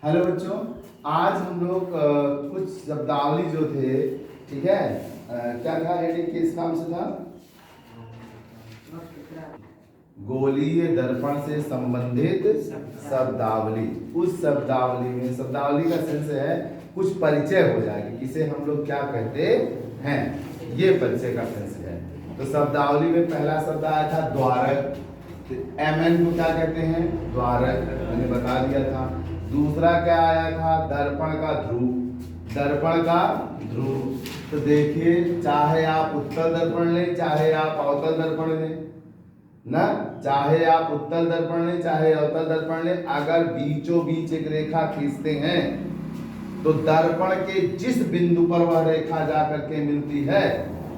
Hello बच्चों, आज हम लोग कुछ शब्दावली जो थे, ठीक है, क्या था हेडिंग किस नाम से था? गोलीय दर्पण से संबंधित शब्दावली। उस शब्दावली में, शब्दावली का सेंस है कुछ परिचय हो जाएगी, किसे हम लोग क्या कहते हैं, ये परिचय का सेंस है। तो शब्दावली में पहला शब्द आया था द्वारक। एमएन को क्या कहते हैं? द्वारक, मैंने बता दिया था। दूसरा क्या आया था? दर्पण का ध्रुव। दर्पण का ध्रुव, तो देखिए, चाहे आप उत्तल दर्पण लें, चाहे आप अवतल दर्पण लें ना, चाहे आप उत्तल दर्पण लें, चाहे अवतल दर्पण लें, अगर बीचों बीच एक रेखा खींचते हैं तो दर्पण के जिस बिंदु पर वह रेखा जाकर के मिलती है,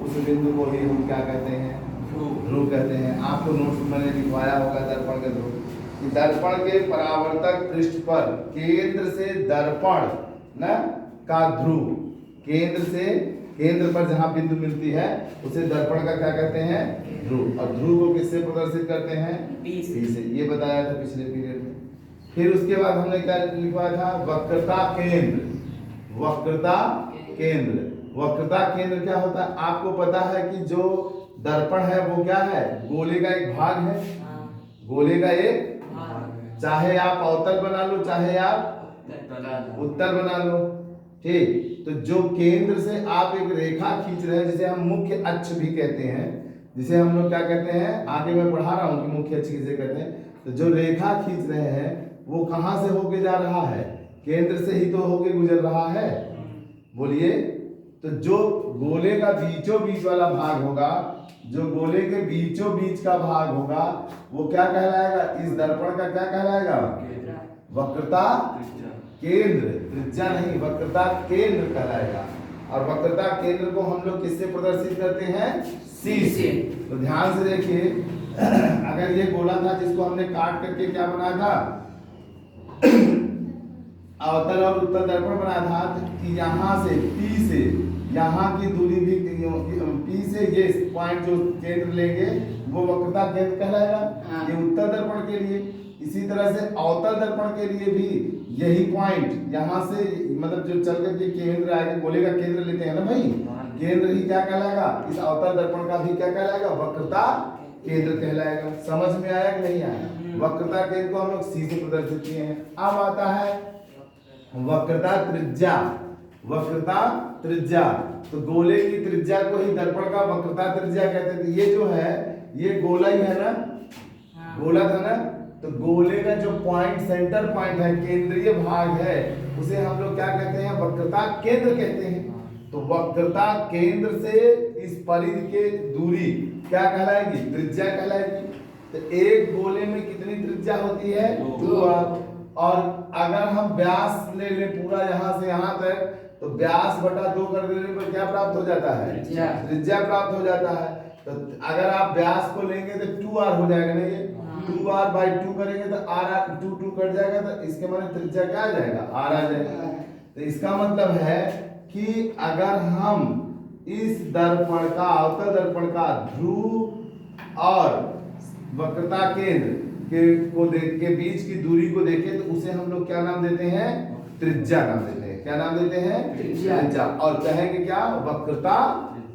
उस बिंदु को ही हम क्या कहते हैं? ध्रुव कहते हैं। आपको नोट्स में मैंने लिखवाया होगा दर्पण का ध्रुव। दर्पण के परावर्तक पृष्ठ पर केंद्र से दर्पण न का ध्रुव, केंद्र से, केंद्र पर जहां बिंदु मिलती है उसे दर्पण का क्या कहते हैं? ध्रुव। और ध्रुव को किससे प्रदर्शित करते हैं? पी से। ये बताया था पिछले पीरियड में। फिर उसके बाद हमने क्या लिखवाया था? वक्रता केंद्र। वक्रता केंद्र, वक्रता केंद्र क्या होता है? आपको पता है कि जो दर्पण है वो क्या है? गोले का एक भाग है। गोले का एक, चाहे आप अवतल बना लो, चाहे आप उत्तल बना लो, ठीक। तो जो केंद्र से आप एक रेखा खींच रहे हैं, जिसे हम मुख्य अक्ष भी कहते हैं, जिसे हम लोग क्या कहते हैं, आगे मैं पढ़ा रहा हूं कि मुख्य अक्ष किसे कहते हैं। तो जो रेखा खींच रहे हैं वो कहां से होके जा रहा है? केंद्र से ही तो होके गुजर रहा है। बोलिए, तो जो गोले का बीचों बीच वाला भाग होगा, जो गोले के बीचों बीच का भाग होगा, वो क्या कहलाएगा? इस दर्पण का क्या कहलाएगा? वक्रता केंद्र। त्रिज्या नहीं, वक्रता केंद्र कहलाएगा। और वक्रता केंद्र को हम लोग किससे प्रदर्शित करते हैं? सी से। तो ध्यान से देखिए, अगर ये गोला था जिसको हमने काट करके क्या बनाया था? अवतल और उत्तल दर्पण बनाया था, कि यहाँ से पी से यहाँ की दूरी भी, पी से ये पॉइंट जो केंद्र लेंगे वो वक्रता केंद्र कहलाएगा। ये उत्तल दर्पण के लिए। इसी तरह से अवतल दर्पण के लिए भी यही पॉइंट यहाँ से, मतलब जो चल करके केंद्र आएगा, गोले का केंद्र लेते हैं ना भाई, केंद्र ही क्या कहलाएगा? इस अवतल दर्पण का भी क्या कहलाएगा? वक्रता केंद्र कहलाएगा। समझ में आया कि नहीं आया? वक्रता केंद्र को हम लोग सी से प्रदर्शित किए हैं। अब आता है वक्रता त्रिज्या। वक्रता त्रिज्या, तो गोले की त्रिज्या को ही दर्पण का वक्रता त्रिज्या कहते थे। ये जो है, ये गोला ही है ना, गोला था ना, तो गोले का जो पॉइंट, सेंटर पॉइंट है, केंद्रीय भाग है, उसे हम लोग क्या कहते हैं? वक्रता केंद्र कहते हैं। तो वक्रता केंद्र से इस परिधि के दूरी क्या कहलाएगी? त्रिज्या कहलाएगी। तो एक गोले में कितनी त्रिज्या होती है? 2r। और अगर हम व्यास ले लें पूरा यहाँ से यहाँ तक, तो व्यास बटा 2 कर देने पर क्या प्राप्त हो जाता है? त्रिज्या प्राप्त हो जाता है। तो अगर आप व्यास को लेंगे तो 2r हो जाएगा ना, ये 2r/2 करेंगे तो r 2 कट जाएगा, तो इसके माने त्रिज्या क्या आ जाएगा? r आ जाएगा। तो इसका मतलब है कि अगर हम इस दर्पण का, अवतल दर्पण का ध्रुव और वक्रता केंद्र को देख के बीच की दूरी को देखें, तो उसे हम लोग क्या नाम देते हैं? त्रिज्या नाम देते हैं। क्या नाम देते हैं? त्रिज्या। और कहेंगे क्या? वक्रता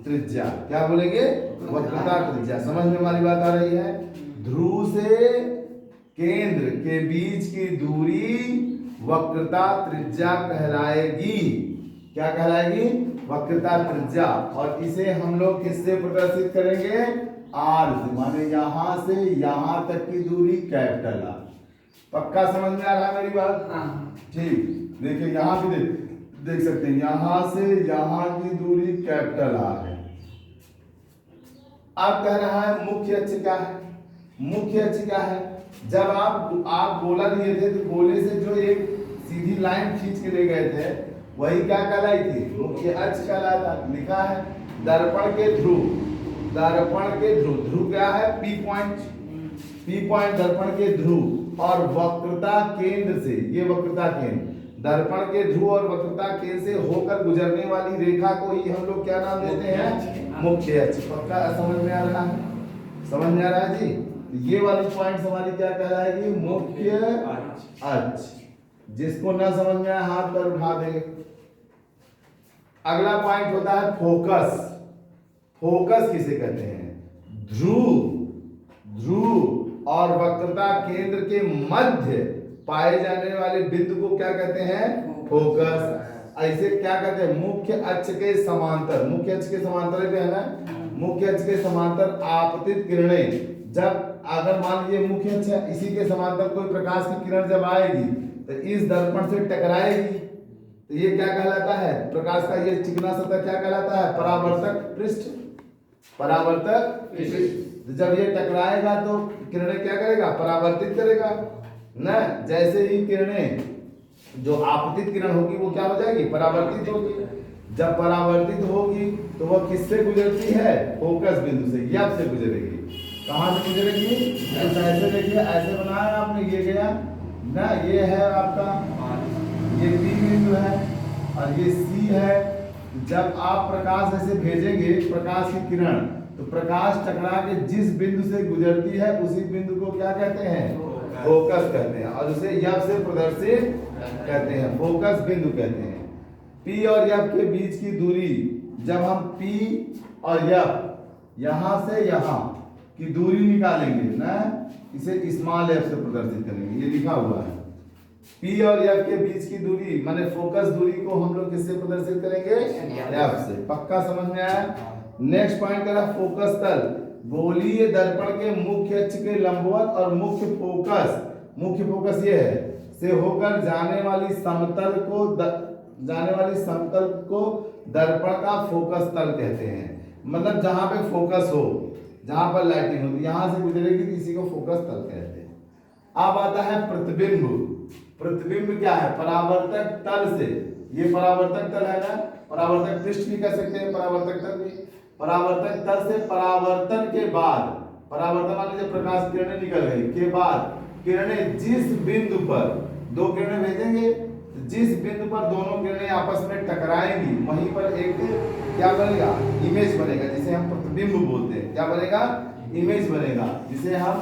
त्रिज्या। क्या बोलेंगे? वक्रता त्रिज्या। समझ में हमारी बात आ रही है? ध्रुव से केंद्र के बीच की दूरी वक्रता त्रिज्या कहलाएगी। क्या कहलाएगी? वक्रता त्रिज्या। और इसे हम लोग किससे प्रदर्शित करेंगे? आर से, माने यहां से यहां तक की दूरी कैपिटल आर। पक्का समझ में आ रहा है मेरी बात? ठीक। देखिए यहां भी देख सकते हैं, यहां से यहां की दूरी कैपिटल आर है। अब कह रहा है मुख्य अक्ष क्या है? मुख्य अक्ष क्या है? जब आप गोला लिए थे, तो गोले से जो एक सीधी लाइन खींच के ले गए थे, वही क्या कहलाई थी? मुख्य अक्ष कहलाता। लिखा है दर्पण के ध्रुव। दर्पण के ध्रुव, ध्रुव क्या है? P point. पी पॉइंट दर्पण के ध्रुव और वक्रता केंद्र से, ये वक्रता केंद्र, दर्पण के ध्रुव और वक्रता केंद्र से होकर गुजरने वाली रेखा को ही हम लोग क्या नाम देते हैं? मुख्य अक्ष। पक्का समझ में आ रहा है? समझ में आ रहा है जी? ये वाली पॉइंट्स हमारी क्या कहलाएगी? मुख्य अक्ष। जिसको ना समझ में आए हाथ पर उठा देंगे। अगला पॉइंट होता है फोकस। फोकस किसे कहते हैं? ध्रुव और वक्रता केंद्र के मध्य पाए जाने वाले बिंदु को क्या कहते हैं? फोकस। ऐसे क्या कहते हैं? मुख्य अक्ष के समांतर, मुख्य अक्ष के समांतर पे है ना, मुख्य अक्ष के समांतर आपतित किरणें जब, अगर मान लीजिए मुख्य अक्ष है, इसी के समांतर कोई प्रकाश की किरण जब आएगी तो इस दर्पण से टकराएगी, तो ये क्या कहलाता है? प्रकाश का ये चिकना सतह क्या कहलाता है? परावर्तक पृष्ठ। परावर्तक पृष्ठ। जब ये टकराएगा तो किरणें क्या करेगा? परावर्तित करेगा ना। जैसे ही किरणें, जो आपतित किरण होगी वो क्या हो जाएगी? परावर्तित होगी। जब परावर्तित होगी तो वह किससे गुजरती है? फोकस बिंदु से, यब से गुजरेगी। कहां से गुजरेगी? तो ऐसे देखिए, ऐसे बनाया आपने, ये गया ना, ये है आपका, ये पी बिंदु है और ये सी है। जब आप प्रकाश ऐसे भेजेंगे, प्रकाश की किरण, तो प्रकाश टकरा के जिस बिंदु से गुजरती है उसी बिंदु को क्या कहते हैं? फोकस कहते हैं, और उसे यब से प्रदर्शित कहते हैं, फोकस बिंदु कहते हैं। पी और यब के बीच की दूरी, जब हम पी और यब यहां से यहां की दूरी निकालेंगे ना, इसे स्मॉल एफ से प्रदर्शित करेंगे। ये लिखा हुआ है, पी और एफ के बीच की दूरी माने फोकस दूरी को हम लोग किससे प्रदर्शित करेंगे? एफ से। पक्का समझ में आया? नेक्स्ट पॉइंट करा फोकस तल। गोलीय दर्पण के मुख्य अक्ष के लंबवत और मुख्य फोकस ये है से होकर जाने वाली समतल को दर्पण का फोकस तल कहते हैं। मतलब जहां पे फोकस हो, जहां पर लाइटिंग होती, यहां से गुजरेगी तो इसी को फोकस तल कहते हैं। अब आता है प्रतिबिंब। प्रतिबिंब क्या है? परावर्तक तल से, ये परावर्तक तल है ना, परावर्तक पृष्ठ भी कह सकते हैं, परावर्तक तल भी। परावर्तक तल से परावर्तन के बाद, परावर्तन वाली जब प्रकाश किरणें निकल गई के बाद, किरणें जिस बिंदु पर, दो किरणें भेजेंगे, जिस बिंदु पर दोनों किरणें आपस में टकराएंगी वहीं पर एक क्या बनेगा? इमेज बनेगा, जिसे हम प्रतिबिंब बोलते हैं। क्या बनेगा? इमेज बनेगा, जिसे हम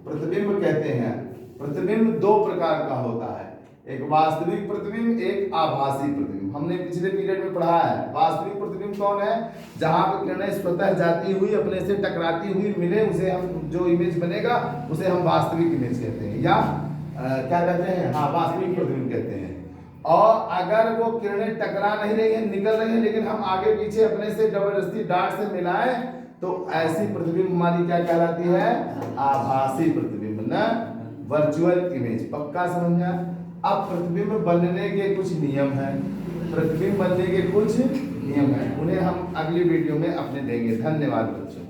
प्रतिबिंब कहते हैं। प्रतिबिंब दो प्रकार का होता है, एक वास्तविक प्रतिबिंब, एक आभासी प्रतिबिंब। हमने पिछले पीरियड में पढ़ा है। वास्तविक प्रतिबिंब कौन है? जहां पर किरणें स्वतः जाती हुई अपने से टकराती हुई मिले, उसे हम, जो इमेज बनेगा उसे हम वास्तविक इमेज कहते हैं, या क्या कहते हैं? हाँ, वास्तविक प्रतिबिंब कहते हैं। और अगर वो किरणें टकरा नहीं रही है, निकल रही है, लेकिन हम आगे पीछे अपने से जबरदस्ती डार्ट से मिलाएं, तो ऐसी प्रतिबिंब हमारी क्या कहलाती है? आभासी प्रतिबिंब ना, वर्चुअल इमेज। पक्का समझना? अब प्रतिबिंब बनने के कुछ नियम हैं, प्रतिबिंब बनने के कुछ नियम हैं, उन्हें हम अगली वीडियो में अपने देंगे। धन्यवाद बच्चों।